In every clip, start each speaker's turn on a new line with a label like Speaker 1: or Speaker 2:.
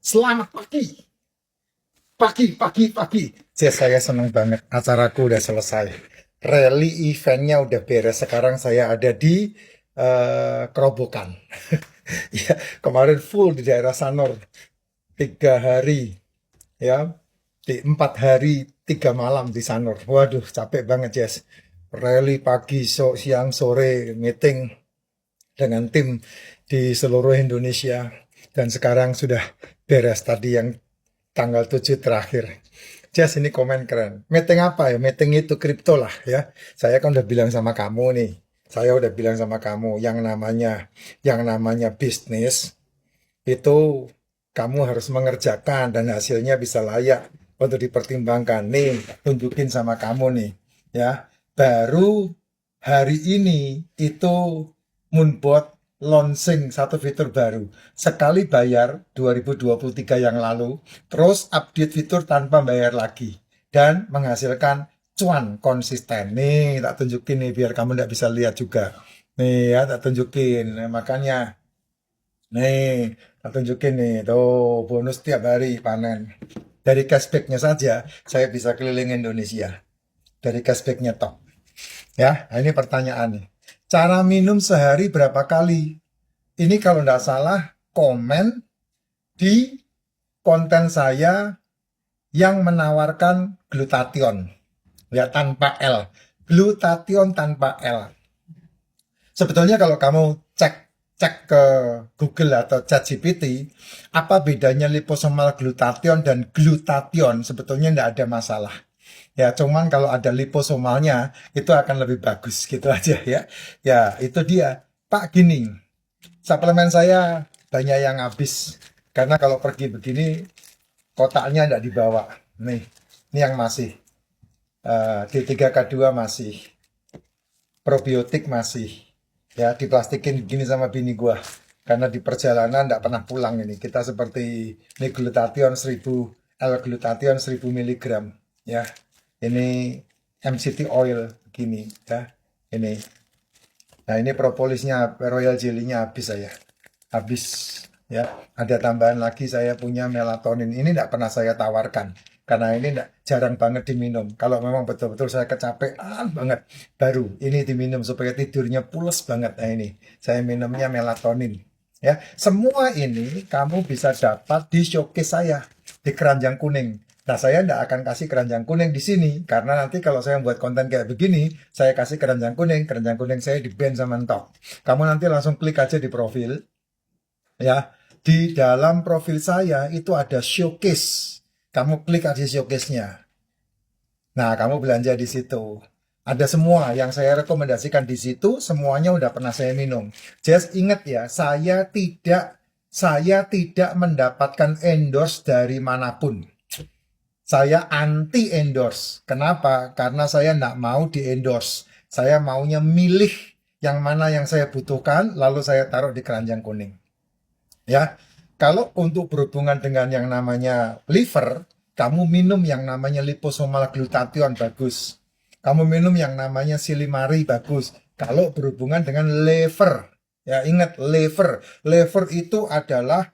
Speaker 1: Selamat pagi, pagi. Jess, saya senang banget. Acaraku udah selesai. Rally eventnya udah beres. Sekarang saya ada di Kerobokan. Ya, kemarin full di daerah Sanur. 3 hari, ya. Di 4 hari, 3 malam di Sanur. Waduh, capek banget, Jess. Rally pagi, siang, sore, meeting dengan tim di seluruh Indonesia. Dan sekarang sudah beres tadi yang tanggal 7 terakhir. Jas, ini komen keren. Meeting apa ya? Meeting itu kripto lah ya. Saya kan udah bilang sama kamu nih. Saya udah bilang sama kamu yang namanya bisnis itu kamu harus mengerjakan dan hasilnya bisa layak untuk dipertimbangkan. Nih, tunjukin sama kamu nih, ya. Baru hari ini itu Moonbot launching satu fitur baru. Sekali bayar 2023 yang lalu, terus update fitur tanpa bayar lagi dan menghasilkan cuan konsisten. Nih, tak tunjukin nih biar kamu tidak bisa lihat juga. Nih ya, tak tunjukin. Nah, makanya nih, tak tunjukin nih, tuh bonus tiap hari panen. Dari cashbacknya saja, saya bisa keliling Indonesia. Dari cashbacknya top. Ya, nah ini pertanyaan nih. Cara minum sehari berapa kali? Ini kalau tidak salah, komen di konten saya yang menawarkan glutathione. Ya, tanpa L. Glutathione tanpa L. Sebetulnya kalau kamu cek cek ke Google atau ChatGPT, apa bedanya liposomal glutathione dan glutathione, sebetulnya tidak ada masalah. Ya, cuman kalau ada liposomalnya itu akan lebih bagus gitu aja ya. Ya, itu dia. Pak, gini, suplemen saya banyak yang habis karena kalau pergi begini kotaknya tidak dibawa. Nih, ini yang masih D3K2 masih, probiotik masih, ya diplastikin gini sama bini gua karena di perjalanan tidak pernah pulang. Ini kita seperti ini glutathione 1000 L-glutathione 1000 miligram, ya. Ini MCT oil gini, ya. Ini, nah ini propolisnya, royal jelly-nya habis saya, habis, ya. Ada tambahan lagi, saya punya melatonin. Ini tidak pernah saya tawarkan karena ini jarang banget diminum. Kalau memang betul-betul saya kecapean banget, baru ini diminum supaya tidurnya pules banget. Nah ini saya minumnya melatonin, ya. Semua ini kamu bisa dapat di showcase saya di Keranjang Kuning. Nah, saya tidak akan kasih keranjang kuning di sini karena nanti kalau saya buat konten kayak begini, saya kasih keranjang kuning saya di ban sama Entok. Kamu nanti langsung klik aja di profil, ya. Di dalam profil saya itu ada showcase. Kamu klik aja showcase-nya. Nah, kamu belanja di situ. Ada semua yang saya rekomendasikan di situ, semuanya udah pernah saya minum. Just ingat ya, saya tidak mendapatkan endorse dari manapun. Saya anti endorse. Kenapa? Karena saya tidak mau di endorse. Saya maunya milih yang mana yang saya butuhkan, lalu saya taruh di keranjang kuning. Ya, kalau untuk berhubungan dengan yang namanya liver, kamu minum yang namanya liposomal glutathione bagus. Kamu minum yang namanya silimari bagus. Kalau berhubungan dengan liver, ya ingat liver. Liver itu adalah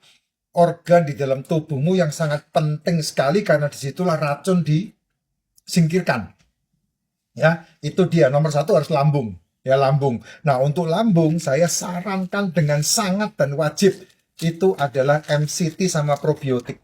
Speaker 1: organ di dalam tubuhmu yang sangat penting sekali karena disitulah racun disingkirkan. Ya, itu dia nomor satu harus lambung. Ya, lambung. Nah, untuk lambung saya sarankan dengan sangat dan wajib itu adalah MCT sama probiotik.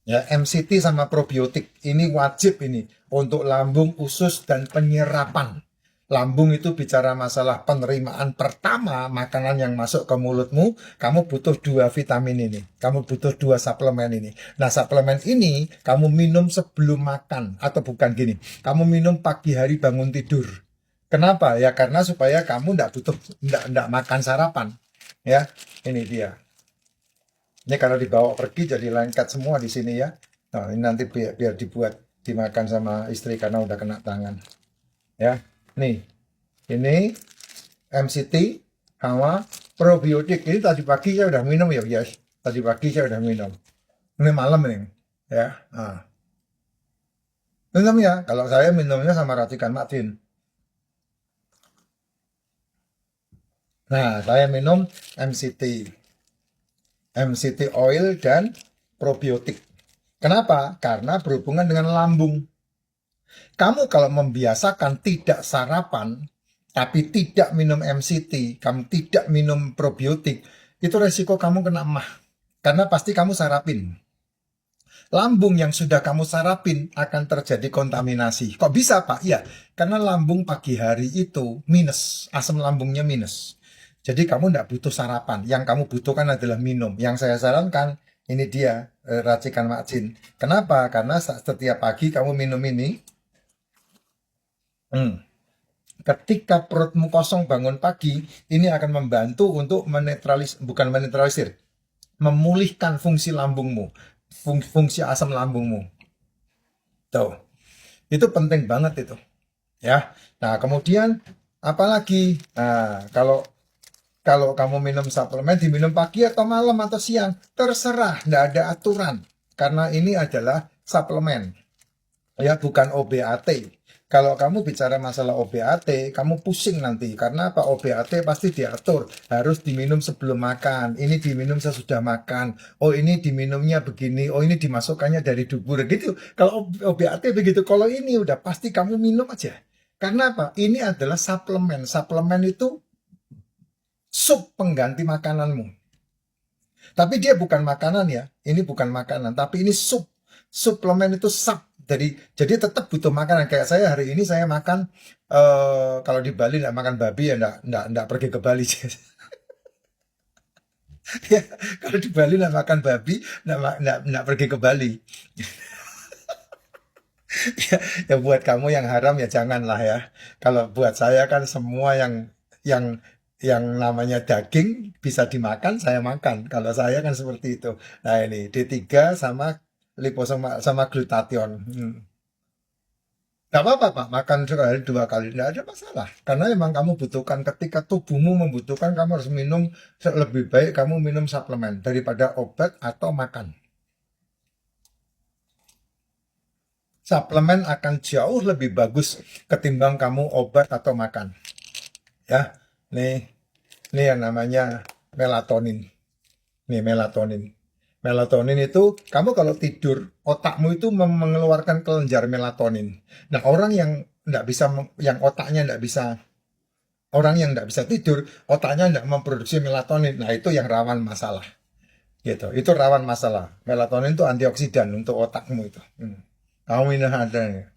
Speaker 1: Ya, MCT sama probiotik ini wajib ini untuk lambung, usus dan penyerapan. Lambung itu bicara masalah penerimaan pertama makanan yang masuk ke mulutmu, kamu butuh 2 vitamin ini, kamu butuh 2 suplemen ini. Nah, suplemen ini kamu minum sebelum makan atau bukan gini, kamu minum pagi hari bangun tidur. Kenapa? Ya karena supaya kamu tidak makan sarapan. Ya, ini dia. Ini kalau dibawa pergi jadi lengket semua di sini ya. Nah, ini nanti biar dibuat dimakan sama istri karena udah kena tangan. Ya, nih, ini MCT sama probiotik. Ini tadi pagi saya udah minum ya, guys. Tadi pagi saya udah minum. Ini malam nih, ya. Nah, minum ya. Kalau saya minumnya sama racikan Martin. Nah, saya minum MCT. MCT oil dan probiotik. Kenapa? Karena berhubungan dengan lambung. Kamu kalau membiasakan tidak sarapan, tapi tidak minum MCT, kamu tidak minum probiotik, itu resiko kamu kena emah. Karena pasti kamu sarapin. Lambung yang sudah kamu sarapin akan terjadi kontaminasi. Kok bisa, Pak? Iya, karena lambung pagi hari itu minus, asam lambungnya minus. Jadi kamu tidak butuh sarapan. Yang kamu butuhkan adalah minum. Yang saya sarankan, ini dia racikan makcin. Kenapa? Karena setiap pagi kamu minum ini, ketika perutmu kosong bangun pagi, ini akan membantu untuk bukan menetralisir, memulihkan fungsi lambungmu, fungsi asam lambungmu. Tuh, itu penting banget itu, ya. Nah, kemudian apalagi, nah, kalau kamu minum suplemen, diminum pagi atau malam atau siang, terserah, tidak ada aturan, karena ini adalah suplemen, ya, bukan OBAT. Kalau kamu bicara masalah OBAT, kamu pusing nanti. Karena apa? OBAT pasti diatur. Harus diminum sebelum makan. Ini diminum sesudah makan. Oh, ini diminumnya begini. Oh, ini dimasukkannya dari dubur. Gitu. Kalau OBAT begitu. Kalau ini udah pasti kamu minum aja. Karena apa? Ini adalah suplemen. Suplemen itu sup pengganti makananmu. Tapi dia bukan makanan ya. Ini bukan makanan. Tapi ini sup. Suplemen itu sup. Jadi tetap butuh makanan. Kayak saya hari ini saya makan, kalau di Bali nggak makan babi ya nggak pergi ke Bali. Ya, kalau di Bali nggak makan babi nggak pergi ke Bali. Ya, ya buat kamu yang haram ya janganlah ya. Kalau buat saya kan semua yang yang namanya daging bisa dimakan saya makan. Kalau saya kan seperti itu. Nah ini D3 sama liposoma sama glutathione. Nggak apa-apa Pak, makan sekali dua kali, nggak ada masalah. Karena emang kamu butuhkan, ketika tubuhmu membutuhkan, kamu harus minum, lebih baik kamu minum suplemen daripada obat atau makan. Suplemen akan jauh lebih bagus ketimbang kamu obat atau makan. Ya, nih yang namanya melatonin. Nih melatonin. Melatonin itu, kamu kalau tidur, otakmu itu mengeluarkan kelenjar melatonin. Nah, orang yang nggak bisa, yang otaknya nggak bisa, orang yang nggak bisa tidur, otaknya nggak memproduksi melatonin. Nah, itu yang rawan masalah. Gitu. Itu rawan masalah. Melatonin itu antioksidan untuk otakmu itu. Kamu minum ada nih.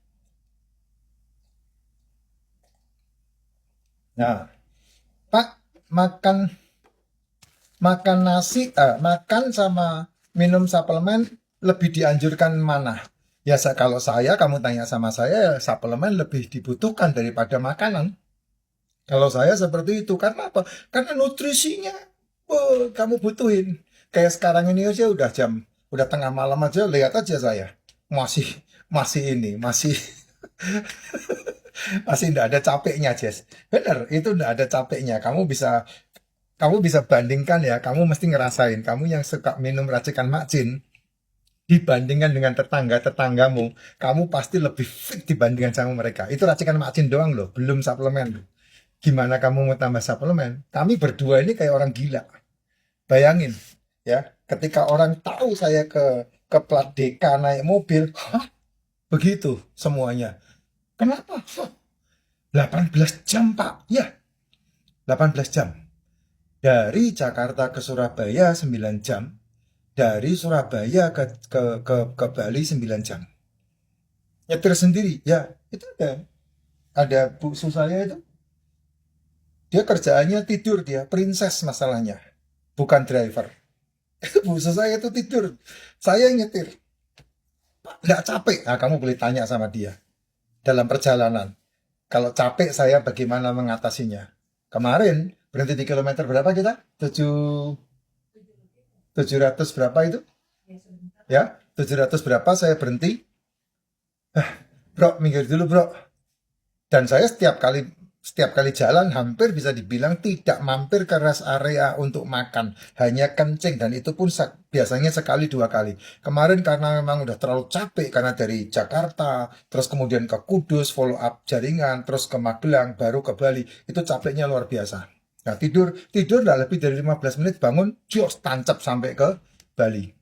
Speaker 1: Nah, Pak, makan makan nasi, makan sama minum suplemen lebih dianjurkan mana? Ya, kalau saya, kamu tanya sama saya, ya, suplemen lebih dibutuhkan daripada makanan. Kalau saya seperti itu, karena apa? Karena nutrisinya, kamu butuhin. Kayak sekarang ini aja udah tengah malam aja, lihat aja saya. Masih, masih ini, masih tidak ada capeknya, Jess. Bener, itu tidak ada capeknya. Kamu bisa bandingkan ya, kamu mesti ngerasain, kamu yang suka minum racikan macin, dibandingkan dengan tetangga-tetanggamu, kamu pasti lebih fit dibandingkan sama mereka. Itu racikan macin doang loh, belum suplemen. Gimana kamu mau tambah suplemen? Kami berdua ini kayak orang gila. Bayangin, ya, ketika orang tahu saya ke plat DK naik mobil, hah, begitu semuanya. Kenapa? 18 jam, Pak. Ya, 18 jam. Dari Jakarta ke Surabaya 9 jam. Dari Surabaya ke Bali 9 jam. Nyetir sendiri, ya, itu ada bu saya itu. Dia kerjaannya tidur, dia princess masalahnya, bukan driver. Bu saya itu tidur, saya yang nyetir. Nggak capek? Nah, kamu boleh tanya sama dia dalam perjalanan. Kalau capek saya bagaimana mengatasinya? Kemarin berhenti di kilometer berapa kita? 700 berapa itu? Ya, 700 berapa saya berhenti? Bro, minggir dulu bro. Dan saya setiap kali jalan hampir bisa dibilang tidak mampir ke rest area untuk makan, hanya kencing, dan itu pun biasanya sekali dua kali. Kemarin karena memang udah terlalu capek, karena dari Jakarta terus kemudian ke Kudus follow up jaringan, terus ke Magelang, baru ke Bali, itu capeknya luar biasa. Nah, tidur tidur nggak lebih dari 15 menit, bangun jos tancap sampai ke Bali.